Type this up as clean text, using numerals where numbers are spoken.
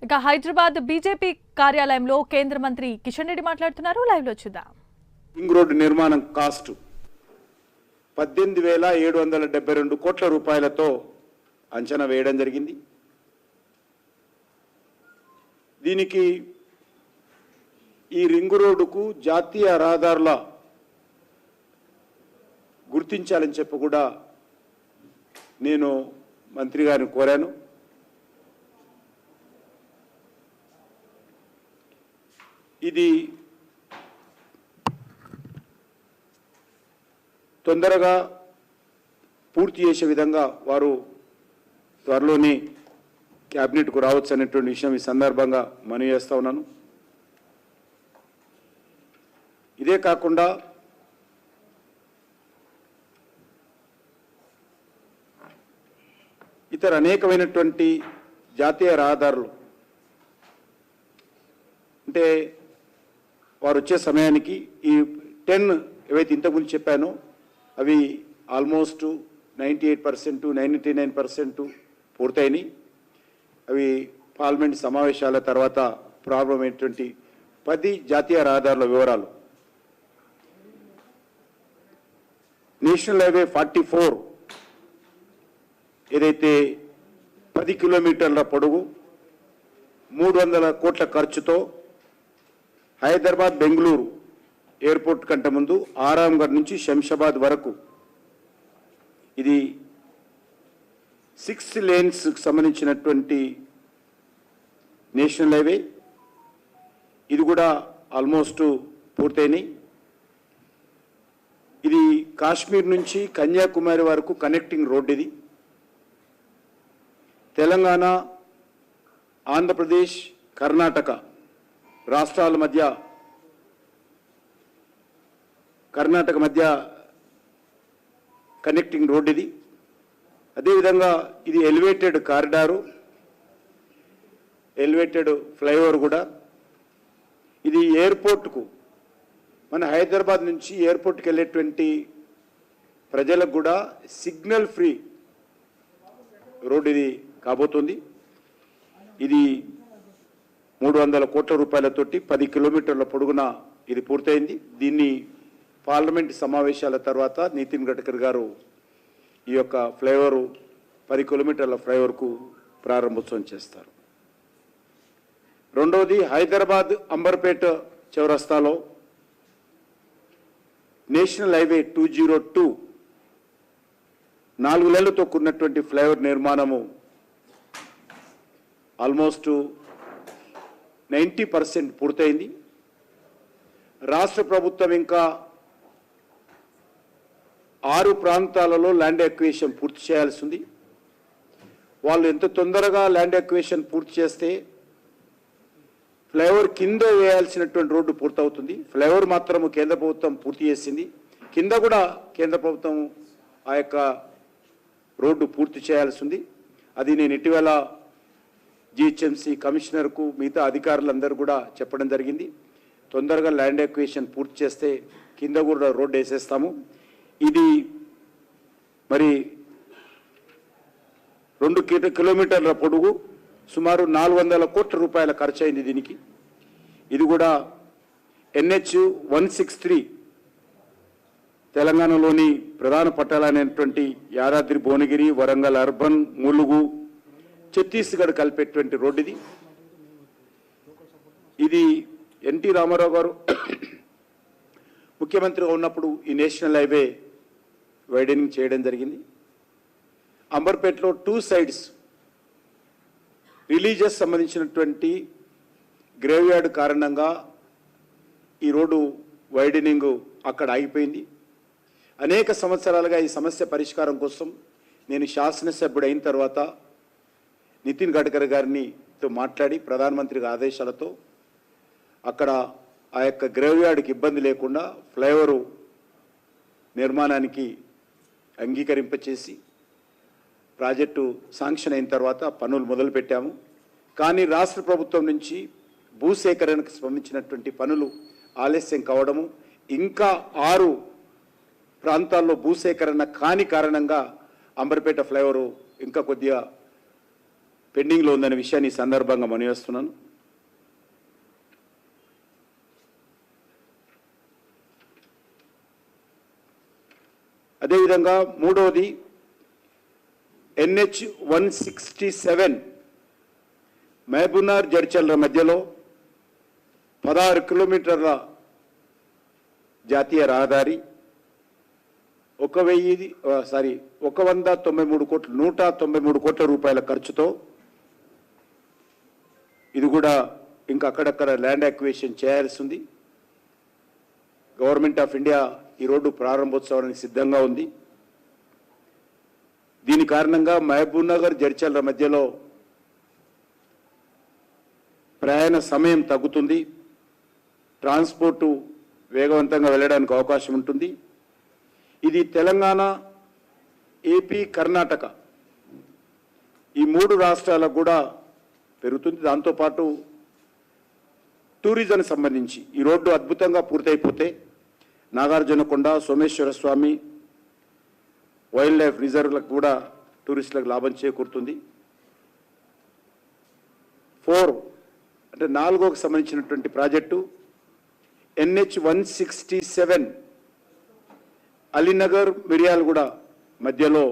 ఇక హైదరాబాద్ బీజేపీ కార్యాలయంలో కేంద్ర మంత్రి కిషన్ రెడ్డి మాట్లాడుతున్నారు. లైవ్ లో చూద్దాం. రింగ్ రోడ్డు నిర్మాణం కాస్ట్ 18,772 కోట్ల రూపాయలతో అంచనా వేయడం జరిగింది. దీనికి ఈ రింగ్ రోడ్డుకు జాతీయ రహదారుల గుర్తించాలని చెప్పి కూడా నేను మంత్రి గారిని కోరాను. ఇది తొందరగా పూర్తి చేసే విధంగా వారు త్వరలోనే క్యాబినెట్కు రావచ్చు అనేటువంటి విషయం ఈ సందర్భంగా మనవి చేస్తా ఉన్నాను. ఇదే కాకుండా ఇతర అనేకమైనటువంటి జాతీయ రహదారులు అంటే వారు వచ్చే సమయానికి ఈ 10 ఏవైతే ఇంతకుముందు చెప్పానో అవి ఆల్మోస్ట్ 98%, 99% పూర్తయినాయి. అవి పార్లమెంట్ సమావేశాల తర్వాత ప్రారంభమైనటువంటి 10 జాతీయ రహదారుల వివరాలు. నేషనల్ హైవే 44 ఏదైతే 10 కిలోమీటర్ల పొడవు 300 కోట్ల ఖర్చుతో హైదరాబాద్ బెంగళూరు ఎయిర్పోర్ట్ కంటే ముందు ఆరాంఘర్ నుంచి శంషాబాద్ వరకు ఇది 6 లేన్స్ సంబంధించినటువంటి నేషనల్ హైవే. ఇది కూడా ఆల్మోస్ట్ పూర్తయినాయి. ఇది కాశ్మీర్ నుంచి కన్యాకుమారి వరకు కనెక్టింగ్ రోడ్. ఇది తెలంగాణ, ఆంధ్రప్రదేశ్, కర్ణాటక రాష్ట్రాల మధ్య కనెక్టింగ్ రోడ్. ఇది అదేవిధంగా ఇది ఎలివేటెడ్ కారిడారు, ఎలివేటెడ్ ఫ్లైఓవర్ కూడా. ఇది ఎయిర్పోర్ట్కు మన హైదరాబాద్ నుంచి ఎయిర్పోర్ట్కి వెళ్ళేటువంటి ప్రజలకు కూడా సిగ్నల్ ఫ్రీ రోడ్ ఇది కాబోతుంది. ఇది 300 కోట్ల రూపాయలతోటి 10 కిలోమీటర్ల పొడుగున ఇది పూర్తయింది. దీన్ని పార్లమెంట్ సమావేశాల తర్వాత నితిన్ గడ్కరీ గారు ఈ యొక్క ఫ్లైఓవర్ 10 కిలోమీటర్ల ఫ్లైఓవర్కు ప్రారంభోత్సవం చేస్తారు. రెండవది హైదరాబాద్ అంబర్పేట చౌరస్తాలో నేషనల్ హైవే 202 4 లేన్లతో కూడినటువంటి ఫ్లైఓవర్ నిర్మాణము ఆల్మోస్ట్ 90% పూర్తయింది. రాష్ట్ర ప్రభుత్వం ఇంకా 6 ప్రాంతాలలో ల్యాండ్ ఎక్విజిషన్ పూర్తి చేయాల్సి ఉంది. వాళ్ళు ఎంత తొందరగా ల్యాండ్ ఎక్విజిషన్ పూర్తి చేస్తే ఫ్లైఓవర్ కింద వేయాల్సినటువంటి రోడ్డు పూర్తవుతుంది. ఫ్లైఓవర్ మాత్రము కేంద్ర ప్రభుత్వం పూర్తి చేసింది. కింద కూడా కేంద్ర ప్రభుత్వం ఆ యొక్క రోడ్డు పూర్తి చేయాల్సి ఉంది. అది నేను ఇటీవల జిహెచ్ఎంసీ కమిషనర్కు మిగతా అధికారులందరూ కూడా చెప్పడం జరిగింది. తొందరగా ల్యాండ్ ఎక్విజిషన్ పూర్తి చేస్తే కింద కూడా రోడ్డు వేసేస్తాము. ఇది మరి 2 కిలోమీటర్ల పొడుగు, సుమారు 400 కోట్ల రూపాయల ఖర్చు అయింది దీనికి. ఇది కూడా NH 163 తెలంగాణలోని ప్రధాన పట్టాలైనటువంటి యాదాద్రి, భువనగిరి, వరంగల్ అర్బన్, ములుగు, ఛత్తీస్గఢ్ కలిపేటువంటి రోడ్డు ఇది. ఇది ఎన్టీ రామారావు గారు ముఖ్యమంత్రిగా ఉన్నప్పుడు ఈ నేషనల్ హైవే వైడనింగ్ చేయడం జరిగింది. అంబర్పేటలో 2 సైడ్స్ రిలీజియస్ సంబంధించినటువంటి గ్రేవ్ యార్డ్ కారణంగా ఈ రోడ్డు వైడనింగ్ అక్కడ ఆగిపోయింది. అనేక సంవత్సరాలుగా ఈ సమస్య పరిష్కారం కోసం నేను శాసనసభ్యుడు అయిన తర్వాత నితిన్ గడ్కరీ గారితో మాట్లాడి ప్రధానమంత్రి ఆదేశాలతో అక్కడ ఆ యొక్క గ్రేవ్ యార్డ్కి ఇబ్బంది లేకుండా ఫ్లైఓవర్ నిర్మాణానికి అంగీకరింపచేసి ప్రాజెక్టు శాంక్షన్ అయిన తర్వాత పనులు మొదలుపెట్టాము. కానీ రాష్ట్ర ప్రభుత్వం నుంచి భూసేకరణకు సంబంధించినటువంటి పనులు ఆలస్యం కావడము, ఇంకా 6 ప్రాంతాల్లో భూసేకరణ కాని కారణంగా అంబర్పేట ఫ్లైఓవర్ ఇంకా కొద్దిగా పెండింగ్లో ఉందనే విషయాన్ని ఈ సందర్భంగా మనవేస్తున్నాను. అదేవిధంగా మూడవది NH 167 మహబూబ్నగర్ జడ్చర్ల మధ్యలో 16 కిలోమీటర్ల జాతీయ రహదారి 193 కోట్ల రూపాయల ఖర్చుతో ఇది కూడా ఇంకా అక్కడక్కడ ల్యాండ్ అక్విజిషన్ చేయాల్సి ఉంది. గవర్నమెంట్ ఆఫ్ ఇండియా ఈ రోడ్డు ప్రారంభోత్సవానికి సిద్ధంగా ఉంది. దీని కారణంగా మహబూబ్నగర్ జడ్చర్ల మధ్యలో ప్రయాణ సమయం తగ్గుతుంది, ట్రాన్స్పోర్టు వేగవంతంగా వెళ్ళడానికి అవకాశం ఉంటుంది. ఇది తెలంగాణ, ఏపీ, కర్ణాటక ఈ 3 రాష్ట్రాలకు కూడా పెరుగుతుంది. దాంతోపాటు టూరిజం సంబంధించి ఈ రోడ్డు అద్భుతంగా పూర్తయిపోతే నాగార్జునకొండ, సోమేశ్వర స్వామి వైల్డ్ లైఫ్ రిజర్వ్లకు కూడా టూరిస్టులకు లాభం చేకూరుతుంది. 4 అంటే 4కు సంబంధించినటువంటి ప్రాజెక్టు NH 167 అలీనగర్ మిర్యాలగూడ మధ్యలో